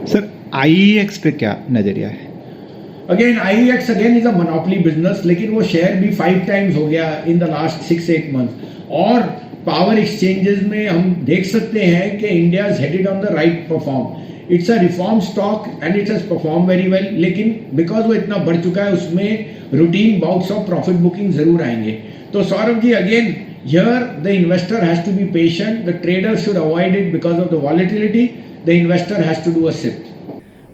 Sir IEX पे क्या नज़रिया है? Again IEX again is a monopoly business, लेकिन वो शेयर भी 5 टाइम्स हो गया इन द लास्ट 6-8 मंथ। और पावर एक्सचेंजेस में हम देख सकते हैं कि India is headed on the right perform. It's a reform stock and it has perform very well, लेकिन बिकॉज वो इतना बढ़ चुका है उसमें routine bouts of profit booking जरूर आएंगे। तो Saurabh ji again here the investor has to be patient, the trader should avoid it because of the volatility, the investor has to do a sip.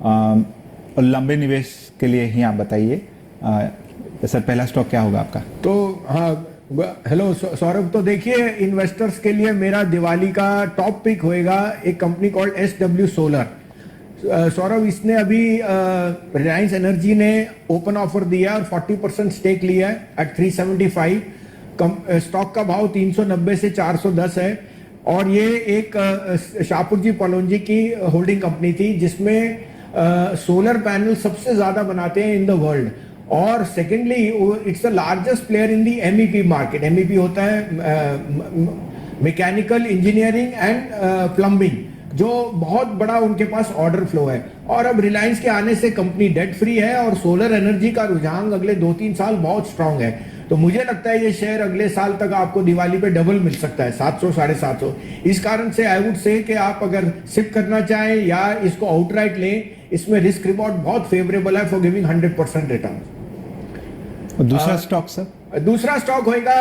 और लंबे निवेश के लिए ही आप बताइए, सर पहला स्टॉक क्या होगा आपका? तो हाँ, हेलो सौरभ, तो देखिए इन्वेस्टर्स के लिए मेरा दिवाली का टॉप पिक होएगा एक company called SW solar. Saurabh, इसने अभी रिलायंस एनर्जी ने ओपन ऑफर दिया और 40% स्टेक लिया है एट 375। स्टॉक का भाव 390 से 410 है और ये एक शाहपुर जी पलोंजी की होल्डिंग कंपनी थी जिसमें सोलर पैनल सबसे ज्यादा बनाते हैं इन द वर्ल्ड। और secondly it's the largest player in the MEP market. MEP होता है मैकेनिकल इंजीनियरिंग एंड प्लम्बिंग, जो बहुत बड़ा उनके पास ऑर्डर फ्लो है। और अब रिलायंस के आने से कंपनी डेट फ्री है और सोलर एनर्जी का रुझान अगले 2-3 साल बहुत स्ट्रांग है। तो मुझे लगता है ये शेयर अगले साल तक आपको दिवाली पे डबल मिल सकता है, 700-750। इस कारण से आई वुड से कि आप अगर सिप करना चाहें या इसको आउटराइट लें, इसमें रिस्क रिवॉर्ड बहुत फेवरेबल है फॉर गिविंग 100% रिटर्न। दूसरा स्टॉक सर? दूसरा स्टॉक होएगा,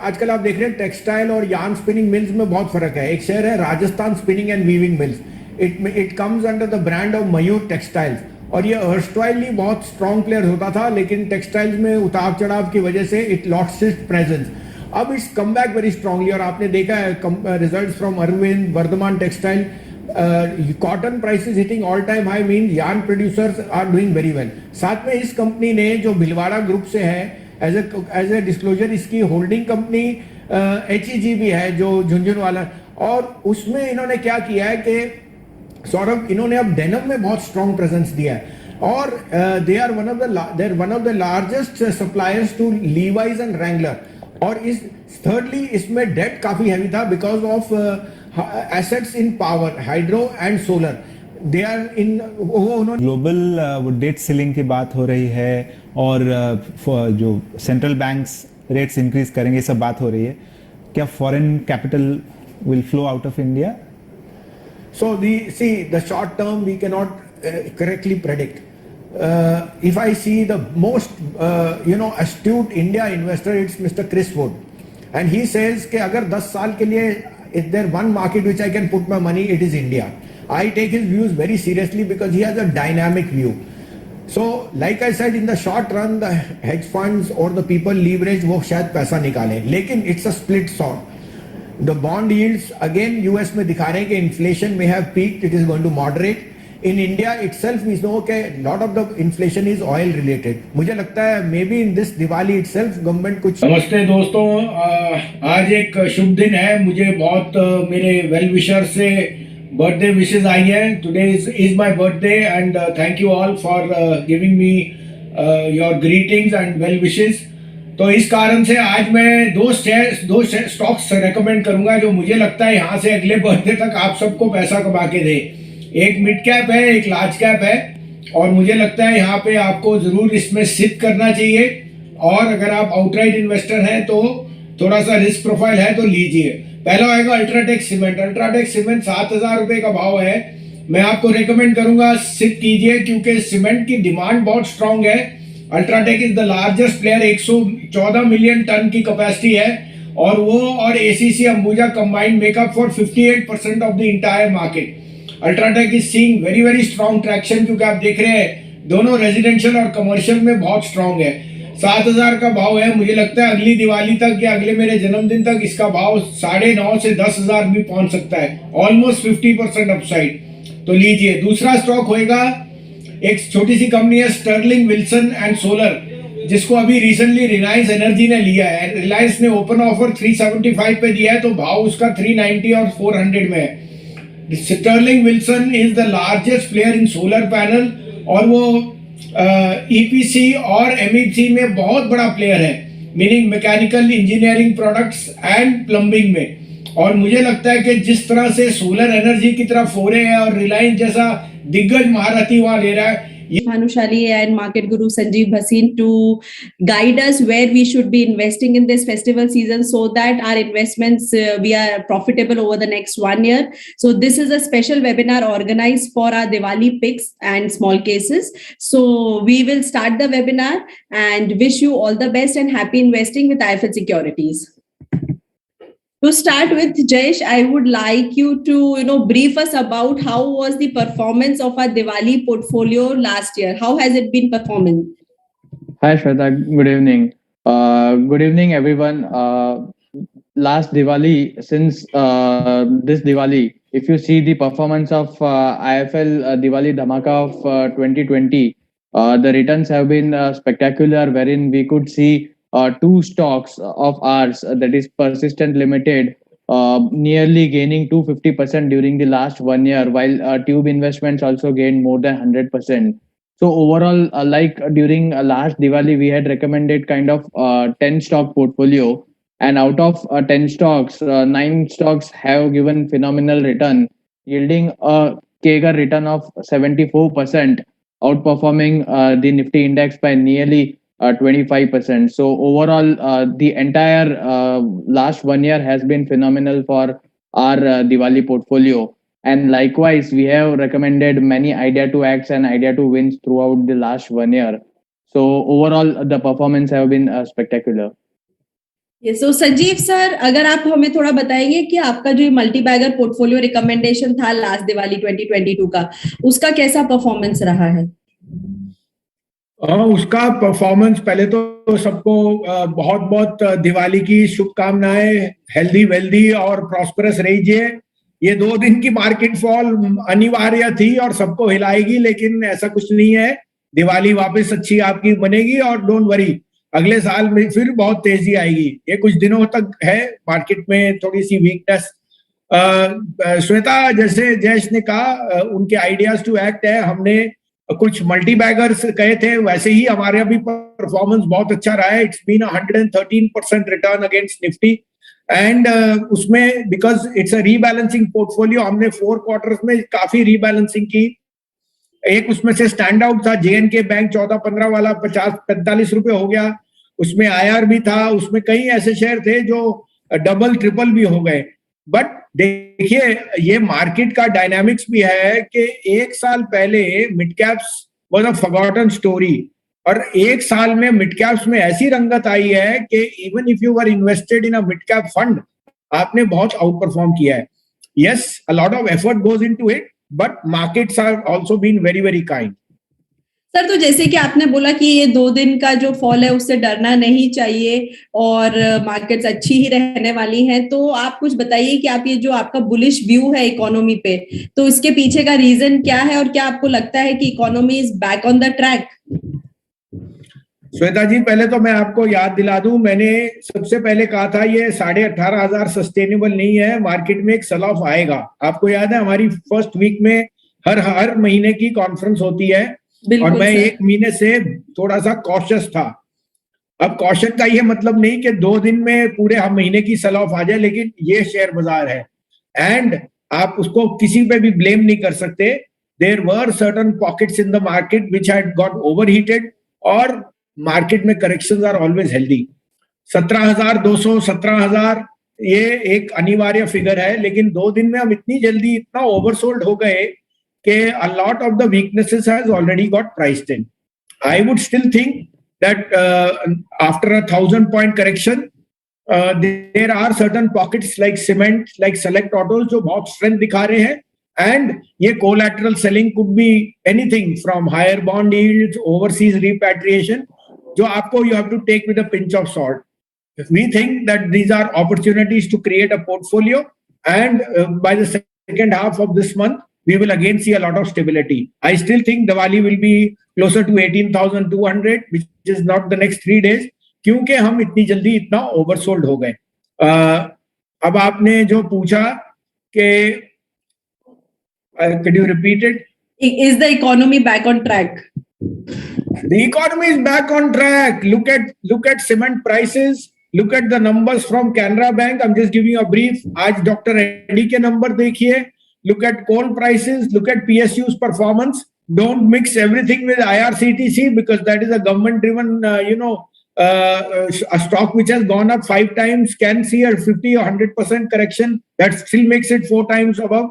आजकल आप देख रहे हैं टेक्सटाइल और यार्न स्पिनिंग मिल्स में बहुत फर्क है। एक शेयर है Rajasthan spinning and weaving mills, it comes under the brand of Mayur textiles. और ये अर्स्टवाइली बहुत स्ट्रॉन्ग प्लेयर होता था, लेकिन टेक्सटाइल्स में उतार चढ़ाव की वजह से इट लॉस्ट इट्स प्रेजेंस। अब its come back very strongly और आपने देखा है results from Arvind, Vardhman textile, cotton prices hitting all time high, mean yarn producers are doing very well. साथ में इस कंपनी ने जो भिलवाड़ा ग्रुप से है, एज ए डिस्क्लोजर इसकी होल्डिंग कंपनी HEG भी है जो झुंझुनू वाला, और उसमें इन्होंने क्या किया है कि सौरभ, इन्होंने अब डेनिम में बहुत स्ट्रॉन्ग प्रेजेंस दिया है और they are one of the largest suppliers to Levi's and Wrangler. और इस थर्डली इसमें डेट काफी हैवी था because of assets in power, hydro and solar. They are in global debt ceiling की बात हो रही है और जो सेंट्रल बैंक्स रेट्स इंक्रीज करेंगे, सब बात हो रही है। क्या foreign capital will flow out of India? So the short term we cannot correctly predict. If I see the most astute India investor, it's Mr. Chris Wood, and he says कि अगर 10 साल के लिए is there one market which I can put my money, it is India. I take his views very seriously because he has a dynamic view. So like I said, in the short run the hedge funds or the people leverage वो शायद पैसा निकालें, लेकिन it's a split sword. The bond yields again US में दिखा रहे हैं कि inflation may have peaked, it is going to moderate. In India itself we know कि lot of the inflation is oil related. मुझे लगता है maybe in this Diwali itself government कुछ। नमस्ते दोस्तों, आज एक शुभ दिन है। मुझे बहुत मेरे वेल विशर से बर्थडे विशेस आई हैं। Today is my birthday and thank you all for giving me your greetings and well wishes. तो इस कारण से आज मैं दो स्टॉक्स रेकमेंड करूंगा जो मुझे लगता है यहाँ से अगले बर्थडे तक आप सबको पैसा कमा के दे। एक मिड कैप है, एक लार्ज कैप है, और मुझे लगता है यहाँ पे आपको जरूर इसमें सिप करना चाहिए। और अगर आप आउटराइट इन्वेस्टर हैं तो थोड़ा सा रिस्क प्रोफाइल है तो लीजिए। पहला आएगा अल्ट्राटेक सीमेंट। अल्ट्राटेक सीमेंट 7,000 रुपए का भाव है। मैं आपको रेकमेंड करूंगा सिप कीजिए क्योंकि सीमेंट की डिमांड बहुत स्ट्रांग है। UltraTech is the largest player, 114 million ton की कैपेसिटी है और वो और ACC Ambuja combined make up for 58% of the entire market. UltraTech is seeing very very strong traction क्योंकि आप देख रहे हैं दोनों रेजिडेंशियल और कमर्शियल में बहुत स्ट्रांग है। 7,000 का भाव है। मुझे लगता है अगली दिवाली तक या अगले मेरे जन्मदिन तक इसका भाव 9.5 से 10,000 भी पहुंच सकता है, ऑलमोस्ट 50% अपसाइड। तो लीजिए। दूसरा स्टॉक होएगा, एक छोटी सी कंपनी है स्टर्लिंग विल्सन एंड सोलर, जिसको अभी रिसेंटली रिलायंस एनर्जी ने लिया है। रिलायंस ने ओपन ऑफर 375 पे दिया है, तो भाव उसका 390 और 400 में है। Sterling Wilson is the largest player in solar panel और वो EPC और MEP में बहुत बड़ा प्लेयर है, meaning mechanical engineering products and plumbing में। और मुझे लगता है कि जिस तरह से सोलर एनर्जी की तरफ हो रहे हैं और रिलायंस जैसा दिग्गज महारथी वहां ले रहा है, Bhanushali and market guru Sanjeev Bhasin to guide us where we should be investing in this festival season so that our investments we are profitable over the next 1 year. So this is a special webinar organized for our Diwali picks and small cases. So we will start the webinar and wish you all the best and happy investing with IIFL Securities. To start with, Jayesh, I would like you to brief us about how was the performance of our Diwali portfolio last year. How has it been performing? Hi Shweta, good evening. Good evening everyone. Last Diwali, since this Diwali, if you see the performance of IFL Diwali Dhamaka of 2020, the returns have been spectacular, wherein we could see two stocks of ours, that is Persistent Limited, nearly gaining 250% during the last 1 year, while Tube Investments also gained more than 100%. So overall, like during last Diwali, we had recommended kind of 10 stock portfolio, and out of 10 stocks, 9 stocks have given phenomenal return, yielding a CAGR return of 74%, outperforming the Nifty index by nearly 25%. So overall, the entire last 1 year has been phenomenal for our Diwali portfolio. And likewise, we have recommended many idea to acts and idea to wins throughout the last 1 year. So overall, the performance have been spectacular. Yes, so Sanjeev sir, अगर आप हमें थोड़ा बताएंगे कि आपका जो multi bagger portfolio recommendation था last Diwali 2022 का, उसका कैसा परफॉर्मेंस रहा है? उसका परफॉर्मेंस, पहले तो सबको बहुत बहुत दिवाली की शुभकामनाएं, हेल्दी वेल्दी और प्रॉस्परस रहिए। ये 2 दिन की मार्केट फॉल अनिवार्य थी और सबको हिलाएगी, लेकिन ऐसा कुछ नहीं है। दिवाली वापस अच्छी आपकी बनेगी और डोंट वरी, अगले साल में फिर बहुत तेजी आएगी। ये कुछ दिनों तक है मार्केट में थोड़ी सी वीकनेस। श्वेता, जैसे जयेश ने कहा, उनके आइडियाज टू एक्ट है, हमने कुछ मल्टी बैगर्स कहे थे, वैसे ही हमारे अभी परफॉर्मेंस बहुत अच्छा रहा है। It's been 113% return against Nifty, and उसमें because it's a rebalancing portfolio, हमने 4 क्वार्टर्स में काफी रीबैलेंसिंग की। एक उसमें से स्टैंड आउट था JNK बैंक 14-15 वाला 50-45 रुपए हो गया, उसमें IR भी था, उसमें कई ऐसे शेयर थे जो डबल ट्रिपल भी हो गए। बट देखिए, ये मार्केट का डायनामिक्स भी है कि 1 साल पहले mid caps was a forgotten story, और 1 साल में मिड कैप्स में ऐसी रंगत आई है कि even if you were invested in a mid cap fund, आपने बहुत आउट परफॉर्म किया है। Yes, a lot of effort goes into it, but markets are also been very very kind. Sir, तो जैसे कि आपने बोला कि ये 2 दिन का जो फॉल है उससे डरना नहीं चाहिए और मार्केट्स अच्छी ही रहने वाली हैं, तो आप कुछ बताइए कि आप ये जो आपका बुलिश व्यू है इकोनॉमी पे, तो इसके पीछे का रीजन क्या है और क्या आपको लगता है कि economy is back on the track? Shweta ji, पहले तो मैं आपको याद दिला दूं, मैंने सबसे पहले कहा था ये 18,500 सस्टेनेबल नहीं है, मार्केट में एक सेल ऑफ आएगा। आपको याद है हमारी फर्स्ट वीक में हर महीने की कॉन्फ्रेंस होती है, और मैं 1 महीने से थोड़ा सा कॉशियस था। अब कॉशन का ये मतलब नहीं कि 2 दिन में पूरे महीने की सेल ऑफ आ जाए, लेकिन ये शेयर बाजार है एंड आप उसको किसी पे भी ब्लेम नहीं कर सकते। There were certain pockets in the market which had got overheated, और मार्केट में करेक्शंस आर ऑलवेज हेल्दी। 17,200 17,000 ये एक अनिवार्य फिगर है, लेकिन 2 दिन में हम इतनी जल्दी इतना ओवरसोल्ड हो गए कि a lot of the weaknesses has already got priced in. I would still think that after a 1,000-point correction, there are certain pockets like cement, like select autos जो बहुत strength दिखा रहे हैं, and ये collateral selling could be anything from higher bond yields, overseas repatriation, जो आपको you have to take with a pinch of salt. We think that these are opportunities to create a portfolio, and by the second half of this month, we will again see a lot of stability. I still think Diwali will be closer to 18,200, which is not the next 3 days, क्योंकि हम इतनी जल्दी इतना oversold हो गए। अब आपने जो पूछा कि could you repeat it? Is the economy back on track? The economy is back on track. Look at cement prices. Look at the numbers from Canara Bank. I'm just giving you a brief. आज Dr. Reddy के number देखिए. Look at coal prices. Look at PSU's performance. Don't mix everything with IRCTC because that is a government-driven, a stock which has gone up 5 times can see a 50 or 100% correction. That still makes it 4 times above.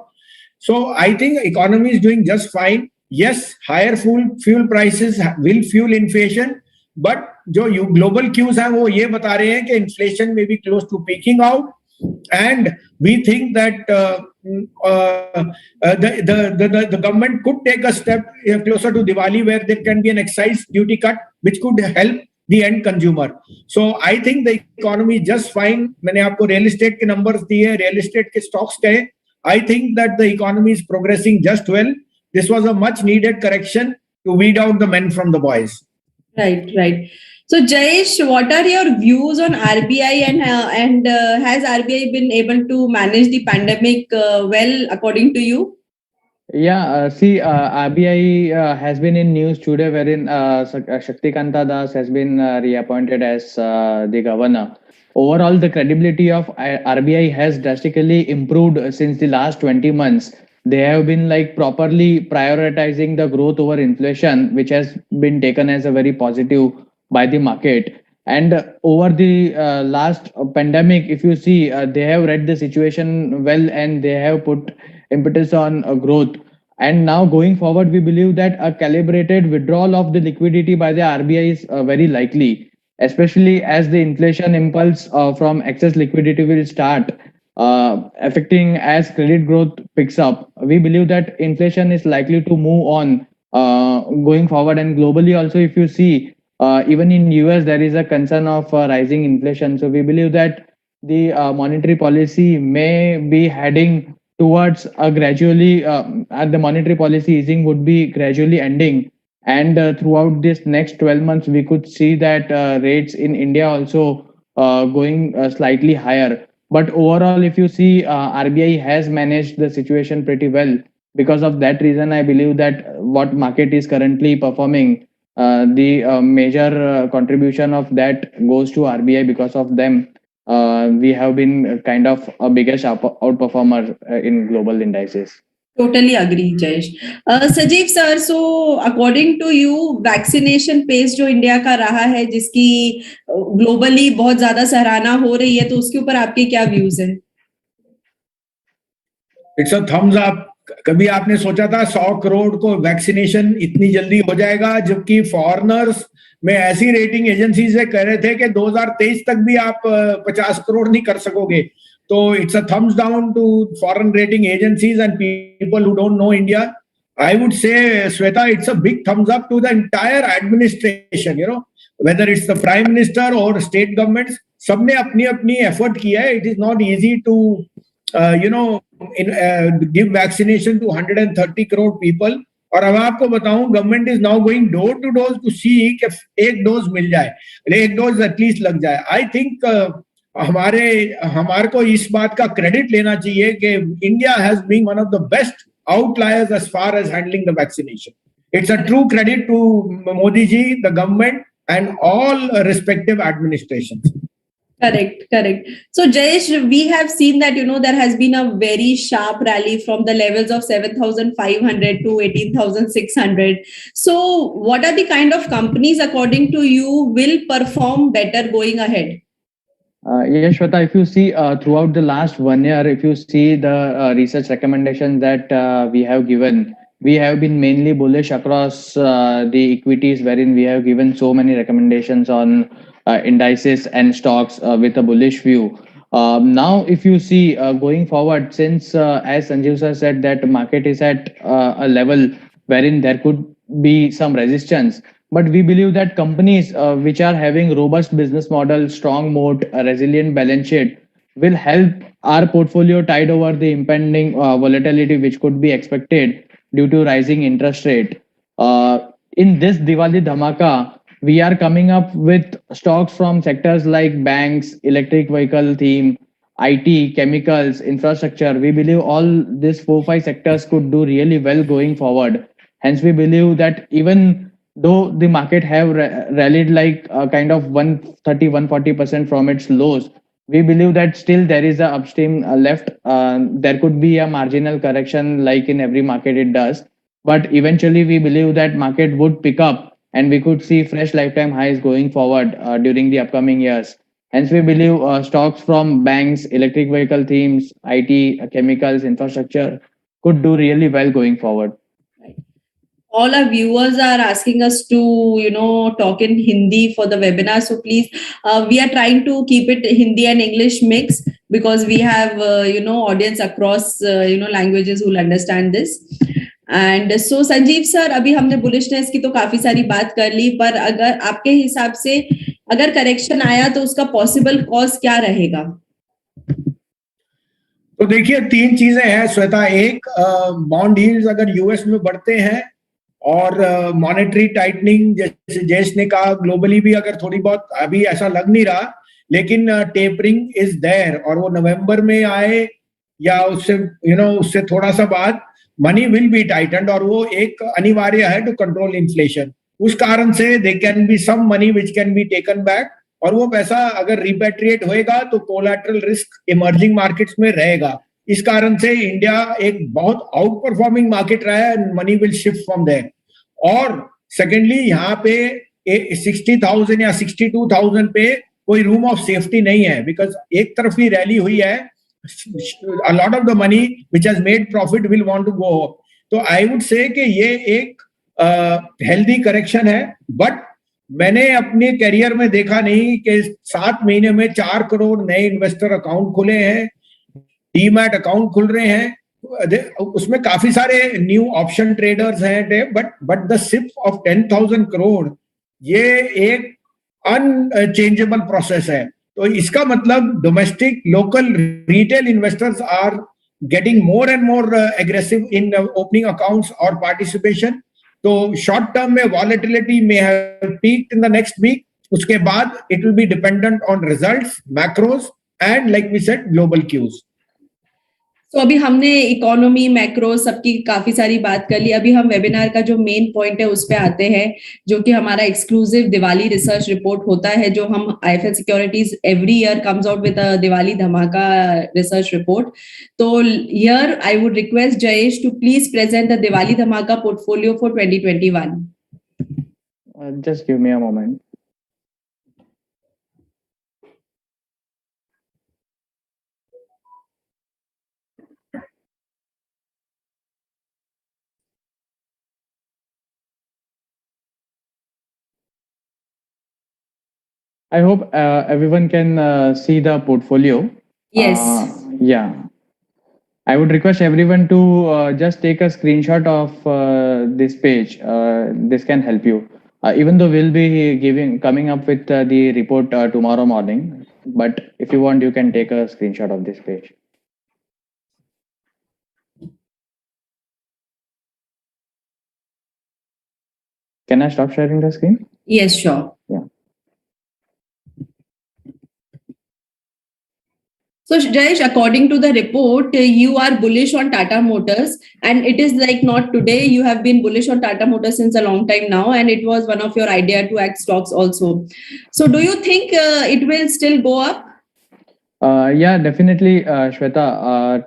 So I think economy is doing just fine. Yes, higher fuel prices will fuel inflation, but जो global cues हैं वो ये बता रहे हैं कि inflation may be close to peaking out, and we think that the government could take a step closer to Diwali where there can be an excise duty cut which could help the end consumer. So I think the economy is just fine. मैंने आपको real estate के numbers दिए, real estate के stocks कहे. I think that the economy is progressing just well. This was a much needed correction to weed out the men from the boys. Right, right. So, Jayesh, what are your views on RBI and has RBI been able to manage the pandemic well, according to you? Yeah, see, RBI has been in news today, wherein Shaktikanta Das has been reappointed as the governor. Overall, the credibility of RBI has drastically improved since the last 20 months. They have been like properly prioritizing the growth over inflation, which has been taken as a very positive by the market. And over the last pandemic, if you see, they have read the situation well and they have put impetus on growth. And now going forward, we believe that a calibrated withdrawal of the liquidity by the RBI is very likely, especially as the inflation impulse from excess liquidity will start affecting as credit growth picks up. We believe that inflation is likely to move on going forward. And globally also, if you see, even in US, there is a concern of rising inflation. So we believe that the monetary policy may be heading towards a gradually, the monetary policy easing would be gradually ending. And throughout this next 12 months, we could see that rates in India also going slightly higher. But overall, if you see, RBI has managed the situation pretty well. Because of that reason, I believe that what market is currently performing, the major contribution of that goes to RBI. Because of them, we have been kind of a biggest outperformer in global indices. Totally agree, Jayesh. Sajeev sir, so according to you, vaccination pace जो India का रहा है, जिसकी globally बहुत ज़्यादा सराहना हो रही है, तो उसके ऊपर आपके क्या views हैं? It's a thumbs up. कभी आपने सोचा था 100 करोड़ को वैक्सीनेशन इतनी जल्दी हो जाएगा, जबकि फॉरेनर्स में ऐसी रेटिंग एजेंसी से कह रहे थे कि 2023 तक भी आप 50 करोड़ नहीं कर सकोगे. So it's a thumbs down to foreign rating agencies and people who don't know India. I would say, Sweta, it's a big thumbs up to the entire administration, whether it's the Prime Minister or state governments, सबने अपनी effort किया है. It is not easy to, give vaccination to 130 crore people. और अब आपको बताऊं, government is now going door to door to see कि एक डोज मिल जाए, एक डोज एटलीस्ट लग जाए. आई थिंक हमारे को इस बात का क्रेडिट लेना चाहिए कि India has been one of the best outliers as far as handling the vaccination. It's a true credit to Modi ji, the government and all respective administrations. Correct. So, Jayesh, we have seen that, there has been a very sharp rally from the levels of 7,500 to 18,600. So, what are the kind of companies, according to you, will perform better going ahead? Yes, Shweta, if you see throughout the last 1 year, if you see the research recommendations that we have given, we have been mainly bullish across the equities, wherein we have given so many recommendations on indices and stocks with a bullish view. Now, if you see going forward, since as Sanjeev sir said that market is at a level wherein there could be some resistance, but we believe that companies which are having robust business model, strong moat, a resilient balance sheet will help our portfolio tide over the impending volatility which could be expected due to rising interest rate. In this Diwali Dhamaka, we are coming up with stocks from sectors like banks, electric vehicle theme, IT, chemicals, infrastructure. We believe all these 4-5 sectors could do really well going forward. Hence, we believe that even though the market have rallied like kind of 130-140% from its lows, we believe that still there is a upstream left. There could be a marginal correction like in every market it does, but eventually we believe that market would pick up and we could see fresh lifetime highs going forward during the upcoming years. Hence, we believe stocks from banks, electric vehicle themes, IT, chemicals, infrastructure could do really well going forward. All our viewers are asking us to talk in Hindi for the webinar, so please, we are trying to keep it Hindi and English mix, because we have audience across languages who will understand this. And so Sanjeev sir, अभी हमने bullishness की तो काफी सारी बात कर ली, पर अगर आपके हिसाब से अगर करेक्शन आया तो उसका पॉसिबल कॉज क्या रहेगा? तो देखिए, तीन चीजें हैं श्वेता। एक, बॉन्ड यील्ड्स अगर यूएस में बढ़ते हैं और मॉनेटरी टाइटनिंग, जैसे जयेश ने कहा, ग्लोबली भी अगर थोड़ी बहुत, अभी ऐसा लग नहीं रहा, लेकिन टेपरिंग इज देयर, और वो नवंबर में आए या उससे उससे थोड़ा सा बाद, मनी विल बी टाइटन्ड, और वो एक अनिवार्य है टू कंट्रोल इन्फ्लेशन। उस कारण से they can be some money which can be taken back, और वो पैसा अगर रिपेट्रिएट होएगा तो कोलैटरल रिस्क इमर्जिंग मार्केट्स में रहेगा। इस कारण से इंडिया एक बहुत आउट परफॉर्मिंग मार्केट रहा है, money will shift from there. और सेकेंडली, यहाँ पे 60,000 या 62,000 पे कोई रूम ऑफ सेफ्टी नहीं है, बिकॉज एक तरफ ही रैली हुई है, a lot of the money which has made profit will want to go up. तो I would say कि ये एक हेल्दी करेक्शन है, बट मैंने अपने करियर में देखा नहीं कि 7 महीने में 4 करोड़ नए इन्वेस्टर अकाउंट खुले हैं, डीमैट अकाउंट खुल रहे हैं, उसमें काफी सारे न्यू ऑप्शन ट्रेडर्स हैं, but the SIP of 10,000 crore ये एक अनचेंजेबल प्रोसेस है। तो इसका मतलब domestic local retail investors are getting more and more aggressive in opening accounts और पार्टिसिपेशन। तो शॉर्ट टर्म में वॉलेटिलिटी में have peaked in the next week, उसके बाद it will be dependent on results, macros and like we said global cues. तो अभी हमने economy, macro सबकी काफी सारी बात कर ली। अभी हम वेबिनार का जो मेन पॉइंट है उस पे आते हैं, जो कि हमारा एक्सक्लूसिव दिवाली रिसर्च रिपोर्ट होता है, जो हम IFL securities every year comes out with a Diwali dhamaka research report. तो here I would request Jayesh to please present the Diwali dhamaka portfolio for 2021। Just give me a moment. I hope everyone can see the portfolio. Yes. Yeah. I would request everyone to just take a screenshot of this page. This can help you. Even though we'll be coming up with the report tomorrow morning, but if you want, you can take a screenshot of this page. Can I stop sharing the screen? Yes, sure. Yeah. So Jayesh, according to the report, you are bullish on Tata Motors, and it is like not today. You have been bullish on Tata Motors since a long time now, and it was one of your idea to act stocks also. So do you think it will still go up? Yeah, definitely, Shweta.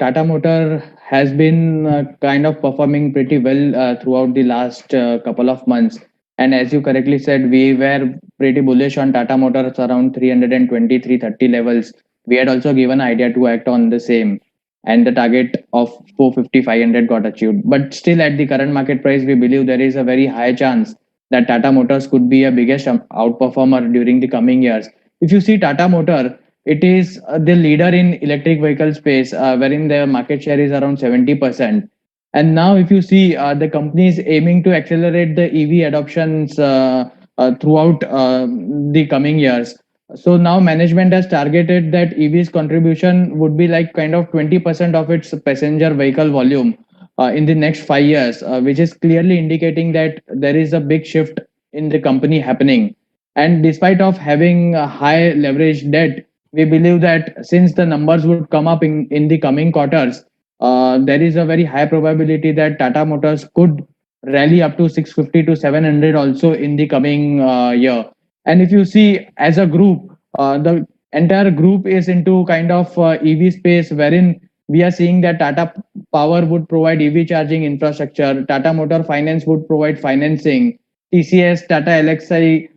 Tata Motor has been kind of performing pretty well throughout the last couple of months. And as you correctly said, we were pretty bullish on Tata Motors around 320, 330 levels. We had also given idea to act on the same, and the target of 450, 500 got achieved. But still, at the current market price, we believe there is a very high chance that Tata Motors could be a biggest outperformer during the coming years. If you see Tata Motor, it is the leader in electric vehicle space, wherein the market share is around 70%. And now, if you see, the company is aiming to accelerate the EV adoptions throughout the coming years. So now management has targeted that EV's contribution would be like kind of 20% of its passenger vehicle volume in the next 5 years, which is clearly indicating that there is a big shift in the company happening. And despite of having a high leverage debt, we believe that since the numbers would come up in the coming quarters, there is a very high probability that Tata Motors could rally up to 650 to 700 also in the coming year. And if you see as a group, the entire group is into kind of EV space, wherein we are seeing that Tata Power would provide EV charging infrastructure, Tata Motor Finance would provide financing, TCS, Tata LXI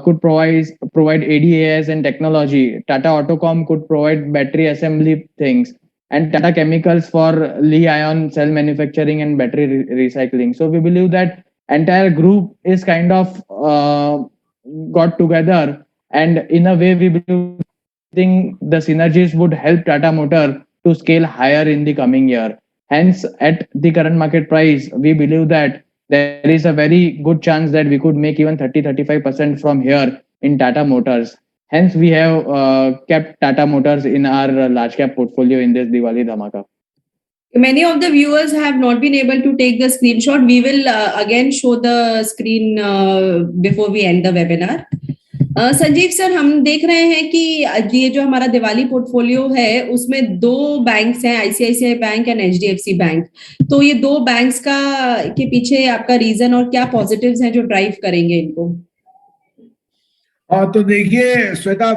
could provide ADAS and technology, Tata Autocom could provide battery assembly things, and Tata Chemicals for Li-ion cell manufacturing and battery recycling. So we believe that entire group is kind of got together, and in a way we believe the synergies would help Tata Motor to scale higher in the coming year. Hence, at the current market price, we believe that there is a very good chance that we could make even 30-35% from here in Tata Motors. Hence, we have kept Tata Motors in our large cap portfolio in this Diwali Dhamaka. Many of the viewers have not been able to take the screenshot. We will again show the screen before we end the webinar. Sanjeev sir, हम देख रहे हैं कि ये जो हमारा Diwali portfolio है उसमें दो बैंक्स हैं, ICICI bank and HDFC bank. तो ये दो बैंक्स के पीछे आपका रीजन और क्या पॉजिटिव्स हैं जो ड्राइव करेंगे इनको? तो देखिए श्वेता,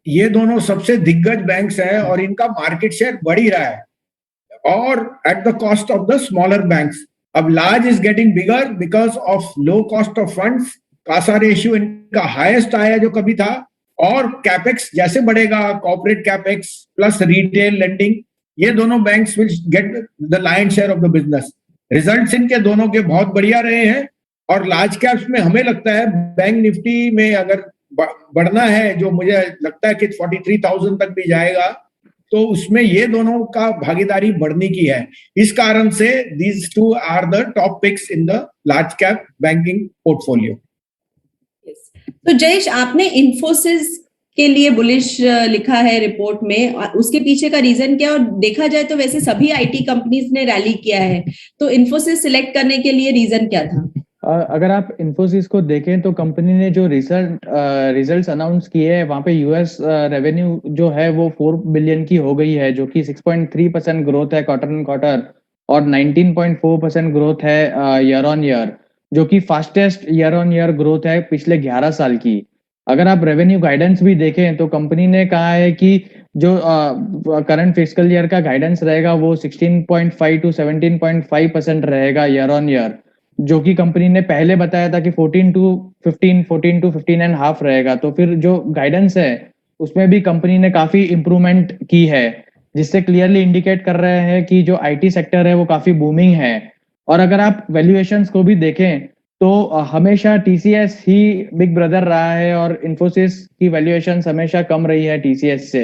ये दोनों सबसे दिग्गज बैंक्स हैं और इनका मार्केट शेयर बढ़ ही रहा है, और at the cost of the smaller banks. अब large is getting bigger because of low cost of funds. CASA ratio इनका हाईएस्ट आया जो कभी था, और कैपेक्स जैसे बढ़ेगा, corporate capex plus retail lending, ये दोनों banks will get the lion share of the business. Results इनके दोनों के बहुत बढ़िया रहे हैं, और लार्ज कैप्स में हमें लगता है बैंक निफ्टी में अगर बढ़ना है, जो मुझे लगता है कि 43,000 तक भी जाएगा, तो उसमें ये दोनों का भागीदारी बढ़ने की है. इस कारण से these two are the top picks in the large cap banking portfolio. तो जयेश, आपने इन्फोसिस के लिए बुलिश लिखा है रिपोर्ट में, उसके पीछे का रीजन क्या? और देखा जाए तो वैसे सभी आईटी कंपनीज ने रैली किया है, तो इन्फोसिस सिलेक्ट करने के लिए रीजन क्या था? अगर आप इन्फोसिस को देखें तो कंपनी ने जो रिजल्ट्स अनाउंस किए हैं, वहां पे यूएस रेवेन्यू जो है वो 4 बिलियन की हो गई है, जो कि 6.3% ग्रोथ है क्वार्टर ऑन क्वार्टर, और 19.4% ग्रोथ है ईयर ऑन ईयर, जो कि fastest year on year growth है पिछले 11 साल की. अगर आप रेवेन्यू गाइडेंस भी देखें तो कंपनी ने कहा है कि जो करंट फिस्कल ईयर का गाइडेंस रहेगा वो 16.5 to 17.5% रहेगा ईयर ऑन ईयर, जो कि कंपनी ने पहले बताया था कि 14 to 15.5 रहेगा. तो फिर जो गाइडेंस है उसमें भी कंपनी ने काफी इंप्रूवमेंट की है, जिससे क्लियरली इंडिकेट कर रहे हैं कि जो आईटी सेक्टर है वो काफी बूमिंग है. और अगर आप वैल्यूएशंस को भी देखें तो हमेशा टीसीएस ही बिग ब्रदर रहा है, और इन्फोसिस की वैल्यूएशंस हमेशा कम रही है टीसीएस से.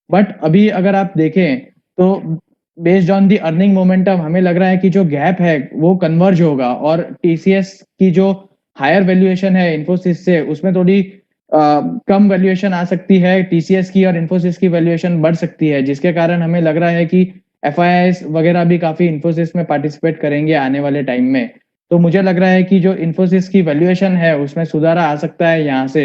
बट अभी अगर आप देखें तो based on the earning momentum हमें लग रहा है कि जो गैप है वो कन्वर्ज होगा, और टीसीएस की जो हायर वैल्यूएशन है इन्फोसिस से, उसमें थोड़ी कम वैल्यूएशन आ सकती है टीसीएस की, और इन्फोसिस की वैल्यूएशन बढ़ सकती है, जिसके कारण हमें लग रहा है कि एफआईआईस वगैरह भी काफी इन्फोसिस में पार्टिसिपेट करेंगे आने वाले टाइम में. तो मुझे लग रहा है कि जो इन्फोसिस की वैल्यूएशन है उसमें सुधारा आ सकता है यहाँ से,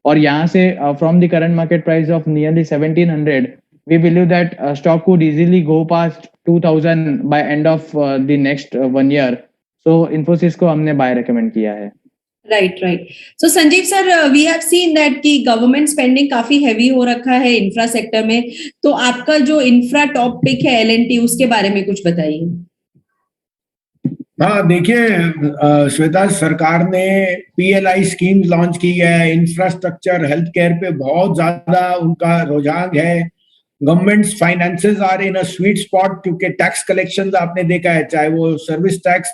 और यहाँ से from the current market price of nearly 1700, we believe that stock could easily go past 2000 by end of the next 1 year. So Infosys को हमने buy recommend किया है. Right. So Sanjeev sir, we have seen that कि government spending काफी heavy हो रखा है infra sector में, तो आपका जो इंफ्रा टॉप पिक है एलएनटी, उसके बारे में कुछ बताइए. हाँ देखिए श्वेता, सरकार ने पीएलआई स्कीम लॉन्च की है. इंफ्रास्ट्रक्चर हेल्थ केयर पे बहुत ज्यादा उनका रुझान है. Government finances are in a sweet spot, क्योंकि टैक्स कलेक्शन आपने देखा है, चाहे वो सर्विस टैक्स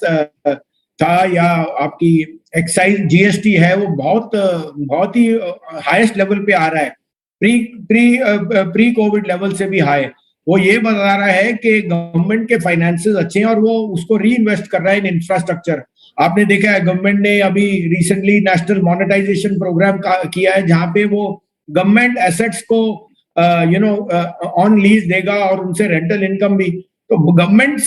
था या आपकी एक्साइज जीएसटी है, वो बहुत ही हाईएस्ट लेवल पे आ रहा है, प्री कोविड लेवल से भी हाई. वो ये बता रहा है कि गवर्नमेंट के फाइनेंसेस अच्छे हैं और वो उसको री इन्वेस्ट कर रहा है इन इंफ्रास्ट्रक्चर. आपने देखा है गवर्नमेंट ने अभी रिसेंटली नेशनल मोनेटाइजेशन प्रोग्राम किया है, जहां पे वो गवर्नमेंट एसेट्स को ऑन लीज देगा और उनसे रेंटल इनकम भी. तो गवर्नमेंट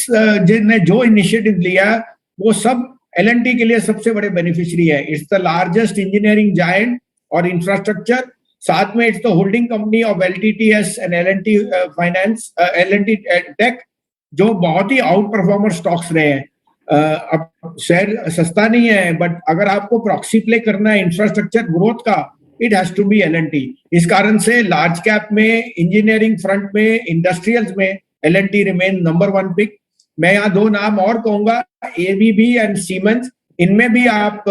ने जो इनिशिएटिव लिया वो सब एलएनटी के लिए सबसे बड़े बेनिफिशियरी है. It's the largest engineering giant और इंफ्रास्ट्रक्चर, साथ में it's the holding company of LTTS and L&T finance, L&T tech, जो बहुत ही आउट परफॉर्मर स्टॉक्स रहे हैं. अब शेयर सस्ता नहीं है, बट अगर आपको प्रॉक्सी प्ले करना है इंफ्रास्ट्रक्चर ग्रोथ का, it has to be L&T. इस कारण से लार्ज कैप में, इंजीनियरिंग फ्रंट में, इंडस्ट्रियल्स में एल&टी रिमेन नंबर 1 पिक। मैं यहाँ 2 नाम और कहूंगा, एबीबी एंड सीमेंस, इनमें भी आप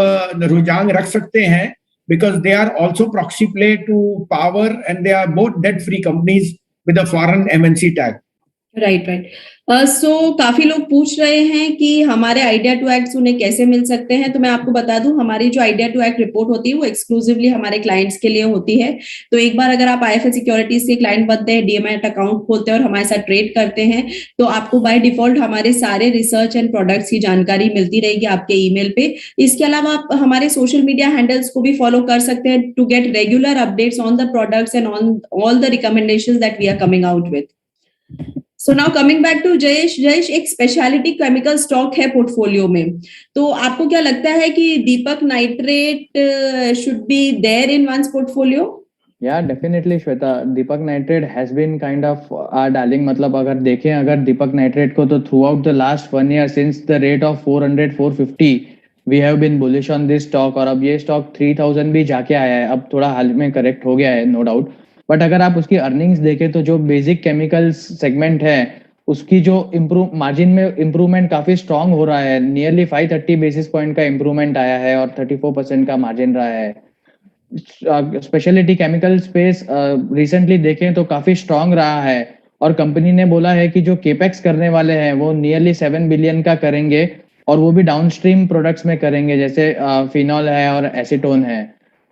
रुझान रख सकते हैं, because they are also proxy play to power and they are both debt free companies with a foreign MNC tag. Right right. So काफी लोग पूछ रहे हैं कि हमारे आइडिया टू एक्ट उन्हें कैसे मिल सकते हैं। तो मैं आपको बता दूं, हमारी जो आइडिया टू एक्ट रिपोर्ट होती है वो एक्सक्लूसिवली हमारे क्लाइंट्स के लिए होती है। तो एक बार अगर आप आईएफएस सिक्योरिटीज के क्लाइंट बनते हैं, डीएमएट अकाउंट खोलते हैं और हमारे साथ ट्रेड करते हैं, तो आपको बाय डिफॉल्ट हमारे सारे रिसर्च एंड प्रोडक्ट्स की जानकारी मिलती रहेगी आपके ईमेल पे। इसके अलावा आप हमारे सोशल मीडिया हैंडल्स को भी फॉलो कर सकते हैं to get regular updates on the products and on all the recommendations that we are coming out with. So now coming back to Jayesh. Jayesh, एक स्पेशलिटी केमिकल स्टॉक है पोर्टफोलियो में, तो आपको क्या लगता है कि Deepak Nitrite should be there in one's portfolio? Yeah, definitely, Shweta. Deepak Nitrate has been kind of our darling. मतलब अगर देखें अगर दीपक नाइट्रेट को, तो throughout the last 1 year since the rate of 400-450 we have been bullish on this stock, और अब ये stock 3000 भी जाके आया है। अब थोड़ा हाल में करेक्ट हो गया है, नो डाउट, बट अगर आप उसकी अर्निंग्स देखें तो जो बेसिक केमिकल्स सेगमेंट है उसकी जो मार्जिन में इम्प्रूवमेंट काफी स्ट्रांग हो रहा है। नियरली 530 बेसिस पॉइंट का इम्प्रूवमेंट आया है और 34% का मार्जिन रहा है। स्पेशलिटी केमिकल स्पेस रिसेंटली देखें तो काफी स्ट्रांग रहा है, और कंपनी ने बोला है कि जो केपेक्स करने वाले हैं वो नियरली 7 बिलियन का करेंगे, और वो भी डाउनस्ट्रीम प्रोडक्ट्स में करेंगे, जैसे फिनॉल है और एसीटोन है।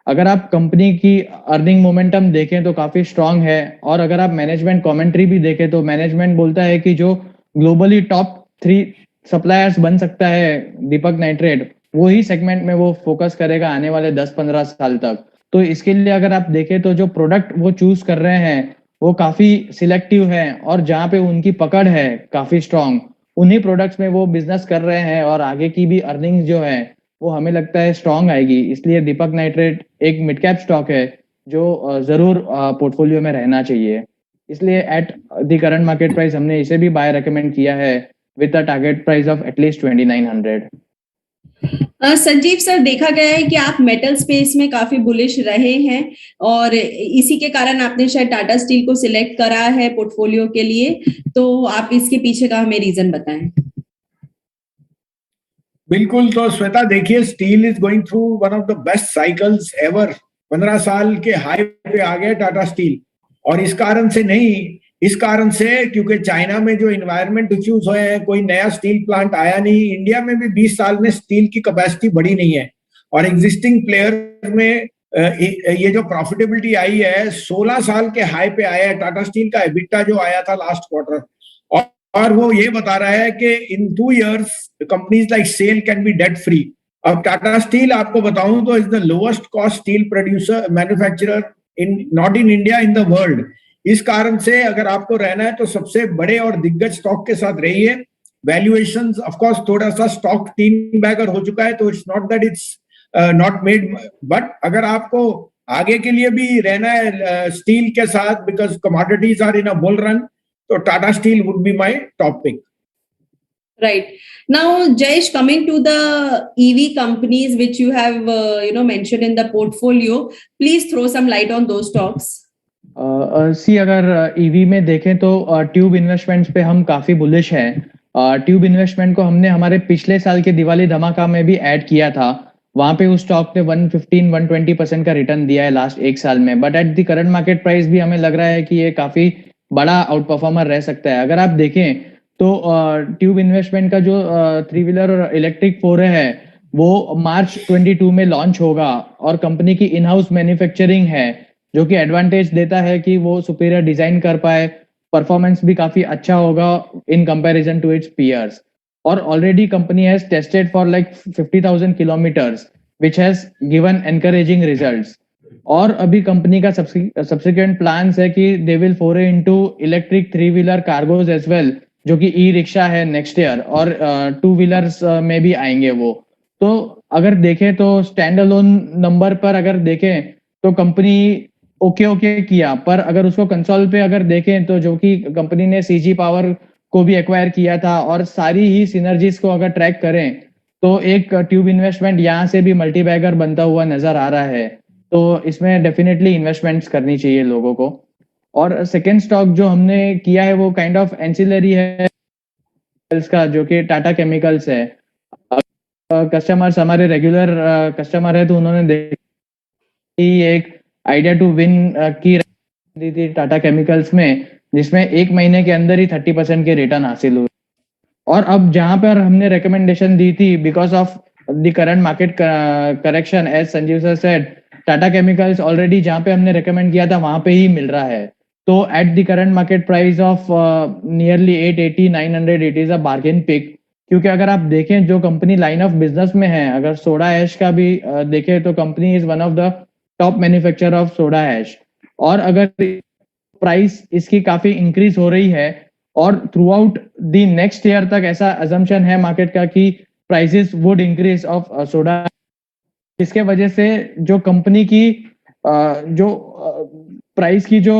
अगर आप कंपनी की अर्निंग मोमेंटम देखें तो काफी स्ट्रांग है, और अगर आप मैनेजमेंट कमेंट्री भी देखें तो मैनेजमेंट बोलता है कि जो ग्लोबली टॉप 3 सप्लायर्स बन सकता है दीपक नाइट्रेट, वो ही सेगमेंट में वो फोकस करेगा आने वाले 10-15 साल तक। तो इसके लिए अगर आप देखें तो जो प्रोडक्ट वो चूज कर रहे हैं वो काफी सिलेक्टिव है, और जहाँ पे उनकी पकड़ है काफी स्ट्रांग, उन्हीं प्रोडक्ट्स में वो बिजनेस कर रहे हैं, और आगे की भी अर्निंग्स जो है वो हमें लगता है स्ट्रांग आएगी। इसलिए दीपक नाइट्रेट एक मिड कैप स्टॉक है जो जरूर पोर्टफोलियो में रहना चाहिए। इसलिए eight the current market price हमने इसे भी बाय रेकमेंड किया है with a target price of at least 2900। Sanjeev sir, देखा गया है कि आप मेटल स्पेस में काफी बुलिश रहे हैं, और इसी के कारण आपने शायद टाटा स्टील को सिलेक्ट करा है पोर्टफोलियो के लिए। तो आप इसके पीछे का हमें रीजन बताएं। बिल्कुल। तो श्वेता देखिए, steel is going through one of the best cycles ever. 15 साल के हाई पे आ गया टाटा स्टील, और इस कारण से नहीं, इस कारण से क्योंकि चाइना में जो इन्वायरमेंट इश्यूज हुए हैं, कोई नया स्टील प्लांट आया नहीं। इंडिया में भी 20 साल में स्टील की कैपेसिटी बढ़ी नहीं है, और एग्जिस्टिंग प्लेयर में ये जो प्रॉफिटेबिलिटी आई है 16 साल के हाई पे आया है। टाटा स्टील का एबिटा जो आया था लास्ट क्वार्टर, और वो ये बता रहा है कि इन 2 years companies like SAIL can be debt free. अब टाटा स्टील आपको बताऊं तो is the lowest cost steel producer manufacturer in not in India, in the world. इस कारण से अगर आपको रहना है तो सबसे बड़े और दिग्गज स्टॉक के साथ रहिए। वैल्यूएशंस ऑफ कोर्स थोड़ा सा स्टॉक 3 बैगर हो चुका है, तो it's not that it's not made, but अगर आपको आगे के लिए भी रहना है स्टील के साथ, because commodities are in a bull run, तो Tata Steel would be my top pick. Right. Now, Jayesh, coming to the EV companies which you have mentioned in the portfolio, please throw some light on those stocks. अगर EV में देखें तो tube investments पे हम काफी bullish हैं। Tube investment को हमने हमारे पिछले साल के दिवाली धमाका में भी ऐड किया था। वहां पे उस स्टॉक ने 115-120% का रिटर्न दिया है लास्ट 1 साल में, but at the current market price भी हमें लग रहा है कि ये काफी बड़ा आउट परफॉर्मर रह सकता है। अगर आप देखें तो ट्यूब इन्वेस्टमेंट का जो 3 व्हीलर और इलेक्ट्रिक 4 है वो मार्च 22 में लॉन्च होगा, और कंपनी की इन हाउस मैन्युफैक्चरिंग है जो कि एडवांटेज देता है कि वो सुपीरियर डिजाइन कर पाए, परफॉर्मेंस भी काफी अच्छा होगा in comparison to its peers. और already company has tested for like 50,000 kilometres which has given encouraging results. और अभी कंपनी का सब्सिक्वेंट प्लान्स है कि they will foray into electric 3 wheeler cargos as well, जो कि ई रिक्शा है next year, और 2 व्हीलर्स में भी आएंगे वो। तो अगर देखें तो स्टैंड अलोन नंबर पर अगर देखें तो कंपनी ओके किया, पर अगर उसको कंसोल पे अगर देखें तो जो कि कंपनी ने सीजी पावर को भी एक्वायर किया था, और सारी ही सिनर्जीज को अगर ट्रैक करें तो एक ट्यूब इन्वेस्टमेंट यहाँ से भी मल्टी बैगर बनता हुआ नजर आ रहा है। तो इसमें डेफिनेटली इन्वेस्टमेंट्स करनी चाहिए लोगों को। और सेकेंड स्टॉक जो हमने किया है वो काइंड ऑफ एंसिलरी है का, जो कि टाटा केमिकल्स है। कस्टमर्स हमारे रेगुलर कस्टमर है, तो उन्होंने देखी एक आइडिया टू विन की दी थी टाटा केमिकल्स में, जिसमें 1 महीने के अंदर ही 30% के रिटर्न हासिल हुए। और अब जहां पर हमने रिकमेंडेशन दी थी because of the current market correction, as Sanjeev sir said, Tata chemicals already जहां पे हमने रिकमेंड किया था वहां पे ही मिल रहा है। तो at the current market price of nearly 880-900 it is a bargain pick. क्योंकि अगर आप देखें जो कंपनी लाइन ऑफ बिजनेस में है, अगर सोडा ऐश का भी देखें तो company is one of the top manufacturer of soda ash. और अगर प्राइस इसकी काफी इंक्रीज हो रही है और through out the next year तक ऐसा अजम्पशन है मार्केट का कि prices would increase of soda, इसके वजह से जो कंपनी की जो प्राइस की जो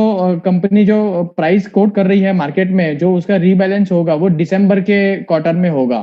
कंपनी जो प्राइस कोट कर रही है मार्केट में, जो उसका रीबैलेंस होगा वो दिसंबर के क्वार्टर में होगा।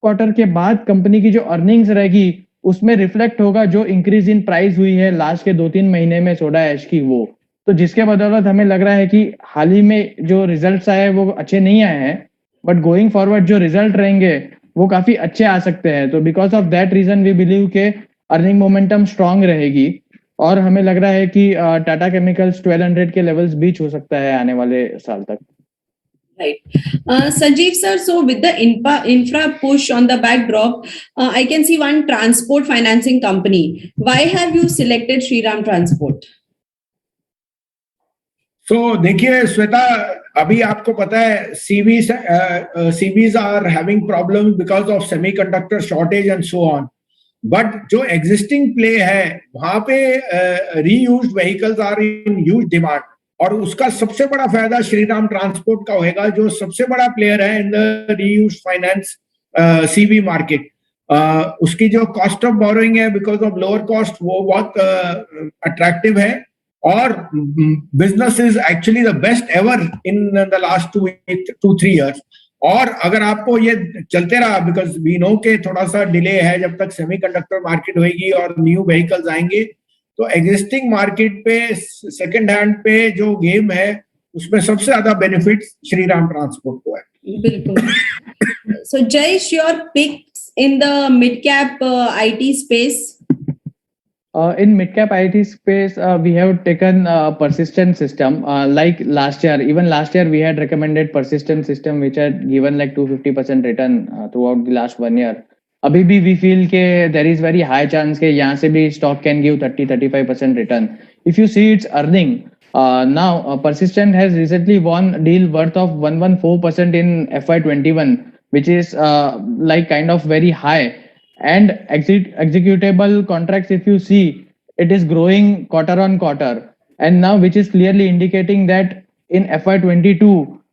क्वार्टर के बाद कंपनी की जो अर्निंग्स रहेगी उसमें रिफ्लेक्ट होगा जो इंक्रीज इन प्राइस हुई है लास्ट के 2-3 महीने में सोडा ऐश की वो। तो जिसके बदौलत हमें लग रहा है कि हाल ही में जो रिजल्ट्स आए वो अच्छे नहीं आए हैं, बट गोइंग फॉरवर्ड जो रिजल्ट रहेंगे वो काफी अच्छे आ सकते हैं। तो because of that reason we believe के अर्निंग मोमेंटम स्ट्रांग रहेगी, और हमें लग रहा है कि टाटा केमिकल्स 1200 के लेवल्स भी छू सकता है आने वाले साल तक। Right. Sanjeev sir, so with the infra push on the backdrop, I can see one transport financing company. Why have you selected Shriram Transport? So देखिए श्वेता, अभी आपको पता है CVs are having problem because of semiconductor shortage and so on. But जो existing play है वहां पे reused vehicles are in huge demand, और उसका सबसे बड़ा फायदा श्रीराम ट्रांसपोर्ट का होगा, जो सबसे बड़ा प्लेयर है in the reused finance CV market. उसकी जो कॉस्ट ऑफ बोरोइंग है बिकॉज ऑफ लोअर कॉस्ट वो बहुत अट्रैक्टिव है, और business is actually the best ever in the last 2-3 years। और अगर आपको ये चलते रहा, बिकॉज वी नो के थोड़ा सा डिले है जब तक सेमीकंडक्टर मार्केट होगी और न्यू व्हीकल्स आएंगे, तो एग्जिस्टिंग मार्केट पे सेकंड हैंड पे जो गेम है उसमें सबसे ज्यादा बेनिफिट श्रीराम ट्रांसपोर्ट को है। बिल्कुल। So Jayesh, your picks in the mid cap IT space? In mid-cap IT space, we have taken persistent system. Like last year, even last year, we had recommended persistent system, which had given like 250% return throughout the last 1 year. अभी भी we feel के there is very high chance के यहाँ से भी stock can give 30-35% return. If you see its earning, now persistent has recently won deal worth of 114% in FY21, which is like kind of very high. And executable contracts, if you see, it is growing quarter on quarter, and now which is clearly indicating that in FY22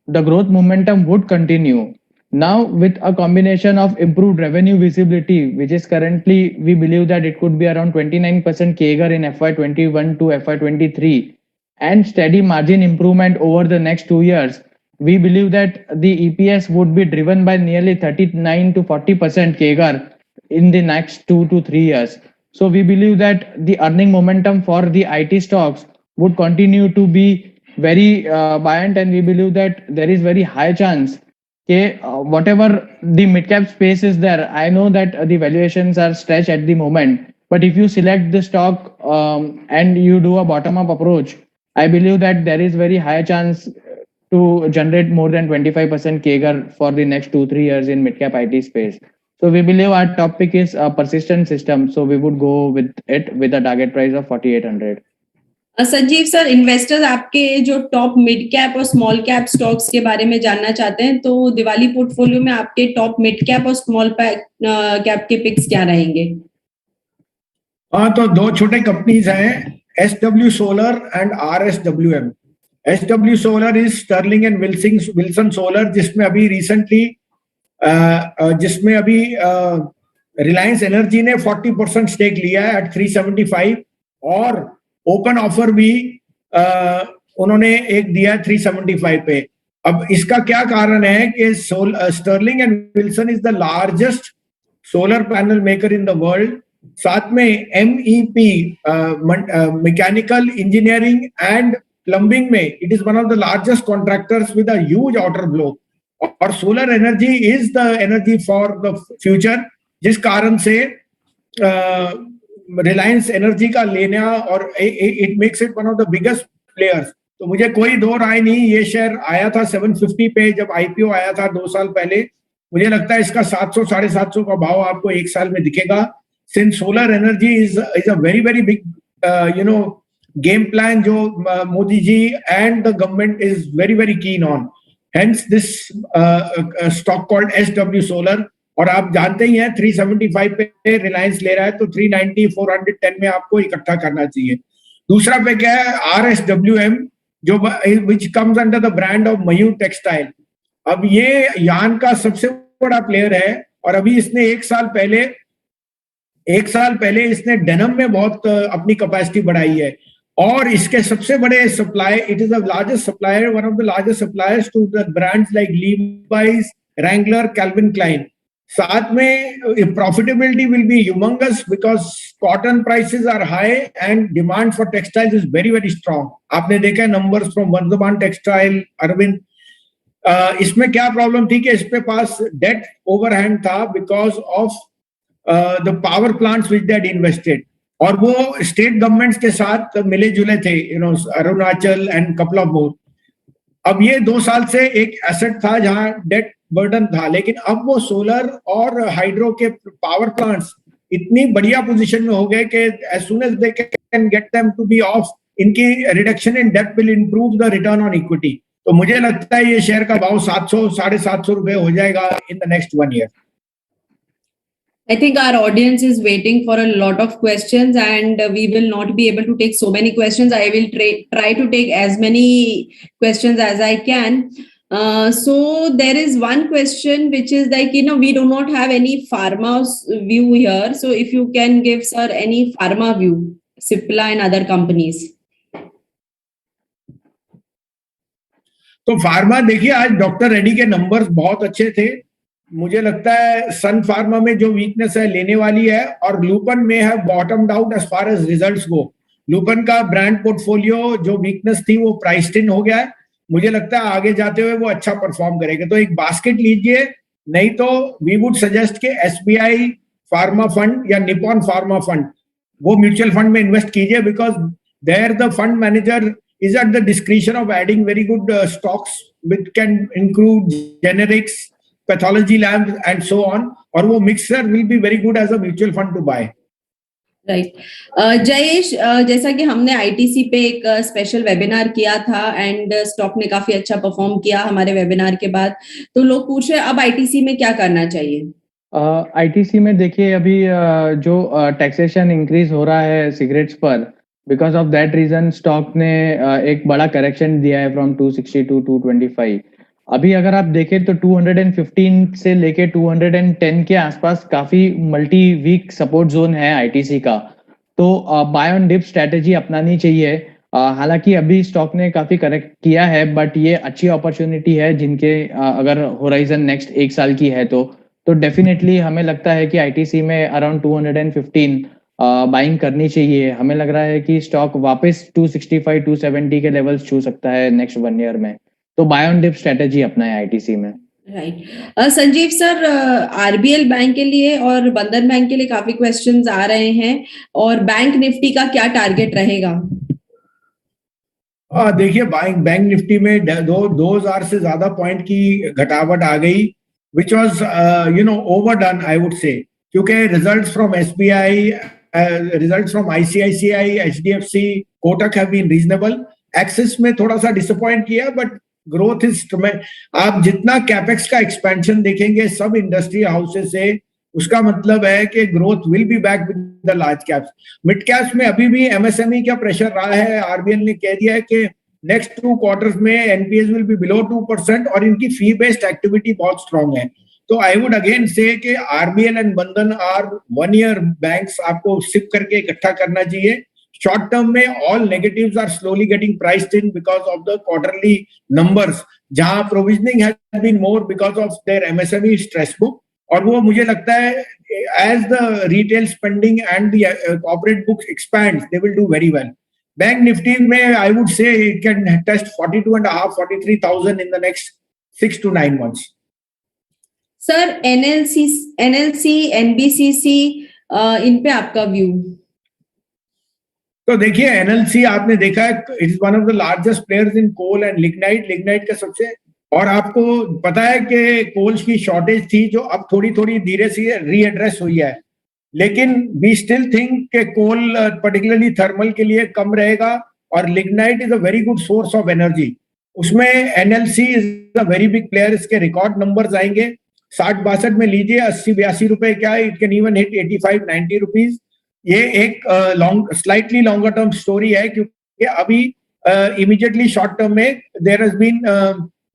the growth momentum would continue. Now with a combination of improved revenue visibility, which is currently we believe that it could be around 29% CAGR in FY21 to FY23, and steady margin improvement over the next 2 years, we believe that the EPS would be driven by nearly 39 to 40% CAGR in the next 2 to 3 years. So we believe that the earning momentum for the IT stocks would continue to be very buoyant, and we believe that there is very high chance that whatever the mid cap space is there, I know that the valuations are stretched at the moment, but if you select the stock and you do a bottom up approach, I believe that there is very high chance to generate more than 25% CAGR for the next 2-3 years in mid cap IT space. So we believe our top pick is a persistent system, so we would go with it with a target price of 4800. Sanjeev sir, investors आपके जो top mid cap और small cap stocks के बारे में जानना चाहते हैं, तो दिवाली पोर्टफोलियो में आपके टॉप मिड कैप और स्मॉल कैप के पिक्स क्या रहेंगे? हाँ, तो दो छोटे कंपनीज हैं, SW Solar and RSWM। SW Solar is Sterling and Wilson solar, जिसमें अभी रिलायंस एनर्जी ने 40% स्टेक लिया है एट 375, और ओपन ऑफर भी उन्होंने एक दिया है 375 पे। अब इसका क्या कारण है कि Sterling and Wilson is the largest solar panel maker in the world, साथ में MEP mechanical engineering and plumbing में it is one of the largest contractors with a huge order flow, और solar energy is the energy for the future, जिस कारण से Reliance energy का लेना और it makes it one of the biggest players. तो मुझे कोई दो राय नहीं, ये शेयर आया था 750 पे जब IPO आया था 2 साल पहले, मुझे लगता है इसका 700 750 का भाव आपको 1 साल में दिखेगा, since solar energy is a very very big game plan जो Modi ji and the government is very very keen on, hence this stock called SW Solar। और आप जानते ही हैं 375 पे रिलायंस ले रहा है, तो 390 410 में आपको इकट्ठा करना चाहिए। दूसरा पे क्या है, RSWM जो which comes under the brand of Mayur textile. अब ये यान का सबसे बड़ा प्लेयर है, और अभी इसने एक साल पहले इसने डेनम में बहुत अपनी कैपेसिटी बढ़ाई है, और इसके सबसे बड़े supply, it is the largest supplier, one of the largest suppliers to the brands like Levi's, Wrangler, Calvin Klein. साथ में profitability will be humongous because cotton prices are high and demand for textiles is very very strong. आपने देखा है numbers from Vardhman textile, Arvind. इसमें क्या problem थी कि इस पे पास डेट ओवरहैंड था because of the power plants which they had invested, और वो स्टेट गवर्नमेंट्स के साथ मिले जुले थे, Arunachal and couple of more. अब ये 2 साल से एक एसेट था जहां डेट बर्डन था, लेकिन अब वो सोलर और हाइड्रो के पावर प्लांट्स इतनी बढ़िया पोजीशन में हो गए कि as soon as they can get them to be off, इनकी reduction in debt will improve the return on equity. तो मुझे लगता है ये शेयर का भाव 700 750 रुपए हो जाएगा इन the next 1 year। I think our audience is waiting for a lot of questions, and we will not be able to take so many questions. I will try to take as many questions as I can. So there is one question which is like, we do not have any pharma view here. So if you can give, sir, any pharma view, Cipla and other companies. तो pharma देखिए, आज doctor Reddy के numbers बहुत अच्छे थे। मुझे लगता है सन फार्मा में जो वीकनेस है लेने वाली है, और लुपन में है bottomed out as far as results go. Lupin का ब्रांड पोर्टफोलियो जो वीकनेस थी वो प्राइस्ड इन हो गया है, मुझे लगता है आगे जाते हुए वो अच्छा परफॉर्म करेगा। तो एक बास्केट लीजिए, नहीं तो वी वुड सजेस्ट के SBI फार्मा फंड या निपॉन फार्मा फंड, वो म्यूचुअल फंड में इन्वेस्ट कीजिए, because there the fund manager is at the discretion of adding very good stocks which can include generics, pathology labs and so on, और वो mixer will be very good as a mutual fund to buy। Right Jayesh, जैसा कि हमने ITC पे एक special webinar किया था and stock ने काफी अच्छा परफॉर्म किया हमारे वेबिनार के बाद, तो लोग पूछ रहे हैं अब ITC में क्या करना चाहिए? ITC में देखिए अभी जो टैक्सेशन इंक्रीज हो रहा है सिगरेट्स पर, because of that reason stock ने एक बड़ा करेक्शन दिया है फ्रॉम 260 टू 225। अभी अगर आप देखें तो 215 से लेके 210 के आसपास काफी मल्टी वीक सपोर्ट जोन है ITC का, तो बाय ऑन डिप स्ट्रेटेजी अपनानी चाहिए। हालांकि अभी स्टॉक ने काफी करेक्ट किया है, बट ये अच्छी अपॉर्चुनिटी है जिनके अगर होराइजन नेक्स्ट 1 साल की है तो डेफिनेटली हमें लगता है कि ITC में अराउंड 215 बाइंग करनी चाहिए। हमें लग रहा है कि स्टॉक वापस 265 270 के लेवल्स छू सकता है नेक्स्ट 1 ईयर में, तो बाय ऑन डिप स्ट्रेटेजी अपनाएं ITC में। Right Sanjeev sir, RBL bank के लिए और बंधन बैंक के लिए काफी क्वेश्चंस आ रहे हैं, और बैंक निफ्टी का क्या टारगेट रहेगा? देखिए बैंक निफ्टी में 2000 से ज्यादा पॉइंट की घटावट आ गई, which was overdone I would say, क्योंकि results from SBI, results from ICICI, HDFC, Kotak have been reasonable. Axis में थोड़ा सा डिसअपॉइंट किया, बट ग्रोथ इज, आप जितना कैपेक्स का एक्सपेंशन देखेंगे सब इंडस्ट्री हाउसेस से, उसका मतलब है कि growth will be back with the large caps. Mid caps में अभी भी MSME का प्रेशर रहा है। RBL ने कह दिया है कि नेक्स्ट 2 क्वार्टर्स में NPAs विल बी बिलो 2%, और इनकी फी बेस्ड एक्टिविटी बहुत स्ट्रॉन्ग है। तो आई वुड अगेन से कि RBL and Bandhan are 1 year banks, आपको सिप करके इकट्ठा करना चाहिए। शॉर्ट टर्म में all negatives are slowly getting priced in because of the quarterly numbers, जहां provisioning has been more because of their MSME stress book, और वो मुझे लगता है as the retail spending and the corporate books expands they will do very well. Bank Nifty में I would say it can test 42.5 43,000 in the next 6 to 9 months. Sir NLC NBCC इन पे आपका view? तो देखिए एनएलसी आपने देखा है, it is one of the largest players in coal and lignite का सबसे, और आपको पता है कि कोल्स की शॉर्टेज थी जो अब थोड़ी थोड़ी धीरे से रीएड्रेस हुई है, लेकिन वी स्टिल थिंक कि कोल पर्टिकुलरली थर्मल के लिए कम रहेगा, और lignite is a very good source of energy. उसमें NLC is a very big player. इसके रिकॉर्ड नंबर्स आएंगे 60-62 में लीजिए, 80-82 रुपए क्या है, it can even hit 85-90 rupees. ये एक स्लाइटली लॉन्गर टर्म स्टोरी है, क्योंकि अभी इमीडिएटली शॉर्ट टर्म में there has been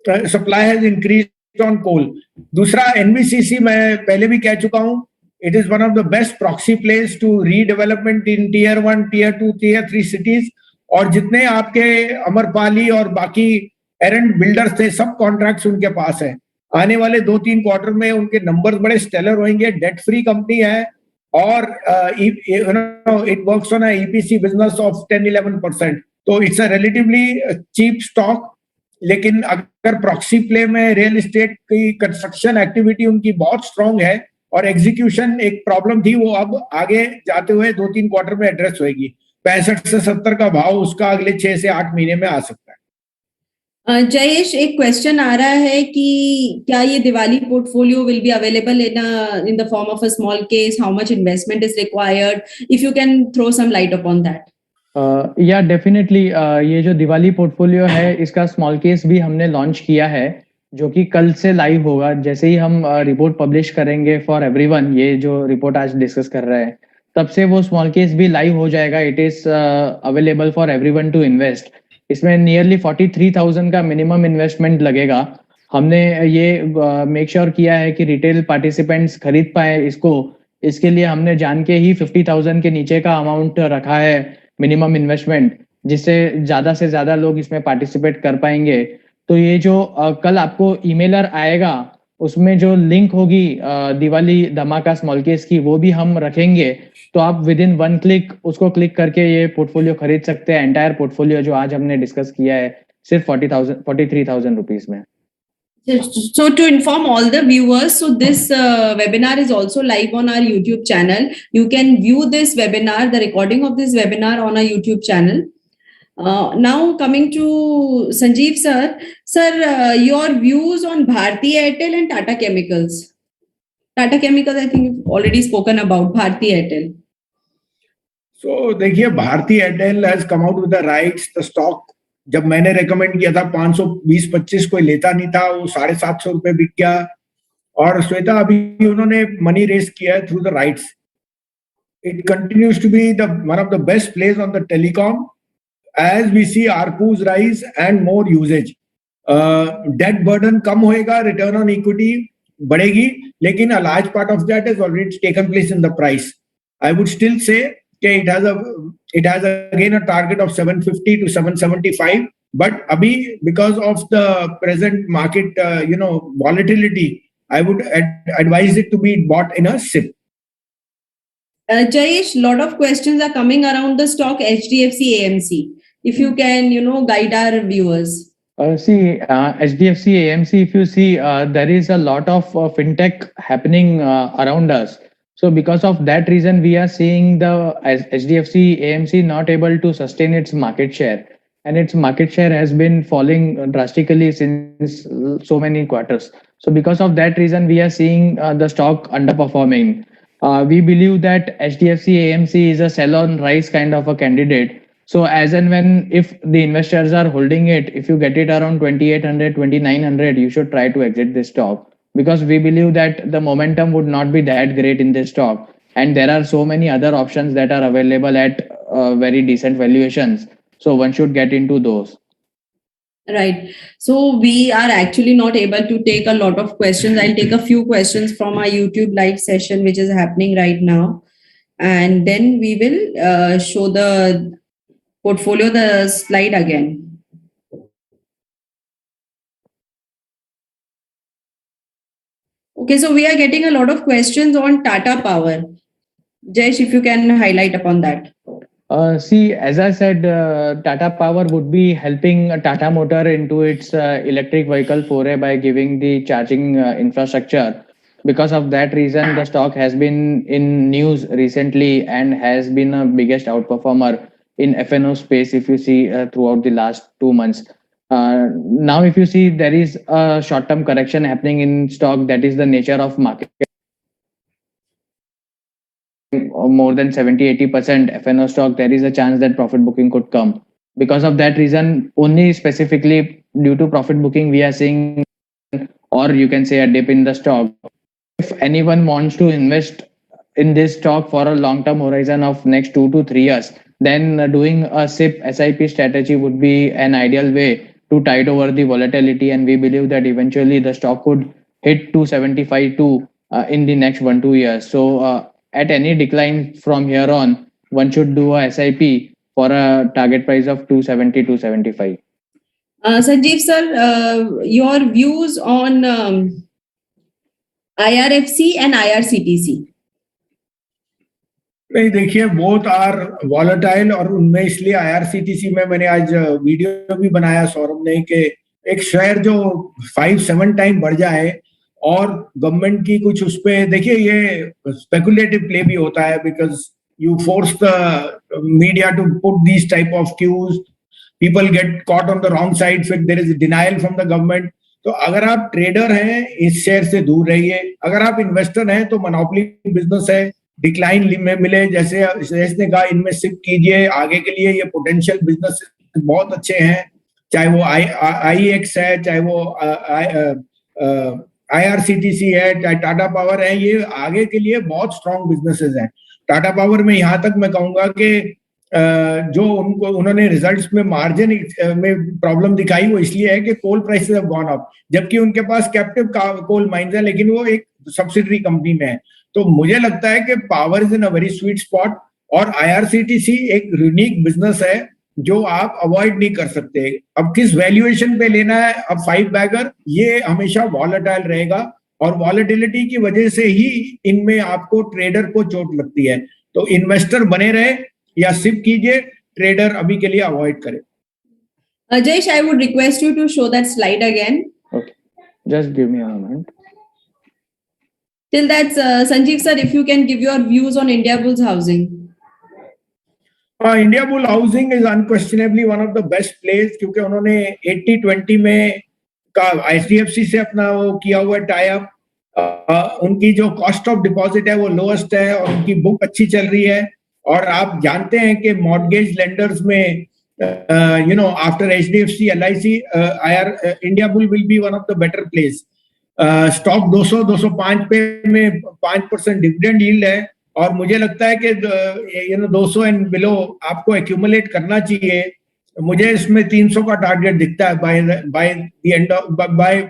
supply has increased on coal. दूसरा एनबीसीसी मैं पहले भी कह चुका हूं, it is one of the best proxy place to redevelopment in tier 1 tier 2 tier 3 cities. और जितने आपके अमरपाली और बाकी एरेंट बिल्डर्स थे, सब कॉन्ट्रैक्ट्स उनके पास है. आने वाले 2-3 क्वार्टर में उनके नंबर्स बड़े स्टेलर होंगे. डेट फ्री कंपनी है, और it works on EPC business of 10-11%. तो it's a relatively cheap stock. लेकिन अगर प्रॉक्सी प्ले में रियल एस्टेट की कंस्ट्रक्शन एक्टिविटी उनकी बहुत स्ट्रांग है, और एग्जीक्यूशन एक प्रॉब्लम थी, वो अब आगे जाते हुए 2-3 क्वार्टर में एड्रेस होगी. 65 से 70 का भाव उसका अगले 6 से 8 महीने में आ सकता है. जयेश, एक क्वेश्चन आ रहा है कि क्या ये Diwali portfolio will be available in the form of a small case? How much investment is required? If you can throw some light upon that. Yeah definitely ये जो दिवाली पोर्टफोलियो है, इसका स्मॉल केस भी हमने लॉन्च किया है, जो कि कल से लाइव होगा. जैसे ही हम रिपोर्ट पब्लिश करेंगे फॉर एवरीवन, ये जो रिपोर्ट आज डिस्कस कर रहे हैं, तब से वो स्मॉल केस भी लाइव हो जाएगा. It is available for everyone to invest. इसमें नियरली 43,000 का मिनिमम इन्वेस्टमेंट लगेगा. हमने ये मेक श्योर किया है कि रिटेल पार्टिसिपेंट्स खरीद पाए इसको. इसके लिए हमने जान के ही 50,000 के नीचे का अमाउंट रखा है मिनिमम इन्वेस्टमेंट, जिससे ज्यादा से ज्यादा लोग इसमें पार्टिसिपेट कर पाएंगे. तो ये जो कल आपको ईमेलर आएगा, उसमें जो लिंक होगी दिवाली धमाका स्मॉल केस की, वो भी हम रखेंगे. तो आप विद इन 1 क्लिक उसको क्लिक करके ये पोर्टफोलियो खरीद सकते हैं. एंटायर पोर्टफोलियो जो आज हमने डिस्कस किया है, सिर्फ 43,000 रुपीज में. So to inform all the viewers, so this webinar is also live on our YouTube channel. You can view this webinar, the recording of this webinar, on our YouTube channel. Now coming to Sanjeev sir, your views on Bharti Airtel and Tata Chemicals. Tata Chemicals, I think you've already spoken about. Bharti Airtel. So देखिए, Bharti Airtel has come out with the rights. The stock जब मैंने recommend किया था 520-25 कोई लेता नहीं था, वो 750 रुपए बिक गया. और श्वेता, अभी उन्होंने मनी रेस किया है through the rights. It continues to be the one of the best place on the telecom as we see ARPUs rise and more usage. Debt burden कम होएगा, return on equity बढ़ेगी, लेकिन a large part of that has already taken place in the price. I would still say that it has again a target of 750 to 775, but abhi because of the present market volatility, I would advise it to be bought in a SIP. Jayesh, lot of questions are coming around the stock HDFC AMC. If you can, guide our viewers. HDFC AMC, if you see, there is a lot of fintech happening around us. So because of that reason, we are seeing the HDFC AMC not able to sustain its market share. And its market share has been falling drastically since so many quarters. So because of that reason, we are seeing the stock underperforming. We believe that HDFC AMC is a sell on rise kind of a candidate. So as and when, if the investors are holding it, if you get it around 2,800, 2,900, you should try to exit this stock, because we believe that the momentum would not be that great in this stock. And there are so many other options that are available at very decent valuations. So one should get into those. Right. So we are actually not able to take a lot of questions. I'll take a few questions from our YouTube live session, which is happening right now. And then we will show the portfolio, the slide again. Okay, so we are getting a lot of questions on Tata Power. Jayesh, if you can highlight upon that. See, as I said, Tata Power would be helping Tata Motor into its electric vehicle foray by giving the charging infrastructure. Because of that reason, the stock has been in news recently and has been a biggest outperformer in FNO space. If you see throughout the last 2 months, now if you see there is a short-term correction happening in stock. That is the nature of market. More than 70-80% FNO stock, there is a chance that profit booking could come. Because of that reason, only specifically due to profit booking, we are seeing, or you can say, a dip in the stock. If anyone wants to invest in this stock for a long term horizon of next 2 to 3 years, then doing a SIP strategy would be an ideal way to tide over the volatility. And we believe that eventually the stock could hit 275 in the next 1-2 years. So at any decline from here on, one should do a SIP for a target price of 270, 275. Sanjeev sir, your views on IRFC and IRCTC. नहीं, देखिए both are volatile, और उनमें इसलिए IRCTC में मैंने आज video भी बनाया सौरभ ने कि एक शेयर जो 5-7 टाइम बढ़ जाए और गवर्नमेंट की कुछ उस पे, देखिए ये स्पेकुलेटिव प्ले भी होता है because you force the media to put these type of cues, people get caught on the wrong side, फिर there is denial from the government. तो अगर आप ट्रेडर हैं इस शेयर से दूर रहिए. अगर आप इन्वेस्टर हैं तो मोनोपोली बिजनेस है, डिक्लाइन में मिले जैसे ने कहा, इनमें शिफ्ट कीजिए. आगे के लिए ये पोटेंशियल बिजनेस बहुत अच्छे हैं, चाहे वो IEX है, चाहे वो IRCTC है, चाहे टाटा पावर है. ये आगे के लिए बहुत स्ट्रॉन्ग बिजनेसेस हैं. टाटा पावर में यहां तक मैं कहूंगा कि जो उन्होंने रिजल्ट्स में मार्जिन में प्रॉब्लम दिखाई वो इसलिए है कि कोल प्राइसेस हैव गॉन अप, जबकि उनके पास कैप्टिव कोल माइंस है, लेकिन वो एक सब्सिडरी कंपनी में है. तो मुझे लगता है कि power is in a very sweet spot, और IRCTC एक यूनिक बिजनेस है जो आप अवॉइड नहीं कर सकते. अब किस वैल्यूएशन पे लेना है, अब 5 बैगर ये हमेशा वॉलेटाइल रहेगा, और वॉलेटिलिटी की वजह से ही इनमें आपको ट्रेडर को चोट लगती है. तो इन्वेस्टर बने रहे या सिप कीजिए, ट्रेडर अभी के लिए अवॉइड करें. Jayesh, I would request you to show that slide again. Okay, just give me a moment. Till that, Sanjeev sir, if you can give your views on Indiabulls Housing. Indiabulls Housing is unquestionably one of the best plays, क्योंकि उन्होंने 80-20 में का HDFC से अपना वो किया हुआ tie up. उनकी जो कॉस्ट ऑफ डिपॉजिट है वो लोएस्ट है, और उनकी बुक अच्छी चल रही है. और आप जानते हैं कि मॉर्गेज लेंडर्स में after HDFC, LIC, Indiabulls will be one of the better plays. Stock 200-205 पे में 5% डिविडेंड यील्ड है, और मुझे लगता है कि 200 एंड बिलो आपको एक्यूमुलेट करना चाहिए. मुझे इसमें 300 का टारगेट दिखता है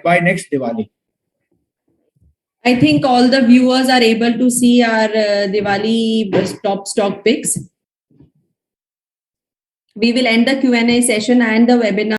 by next Diwali. I think all the viewers are able to see our Diwali top stock picks. We will end the Q&A session and the webinar.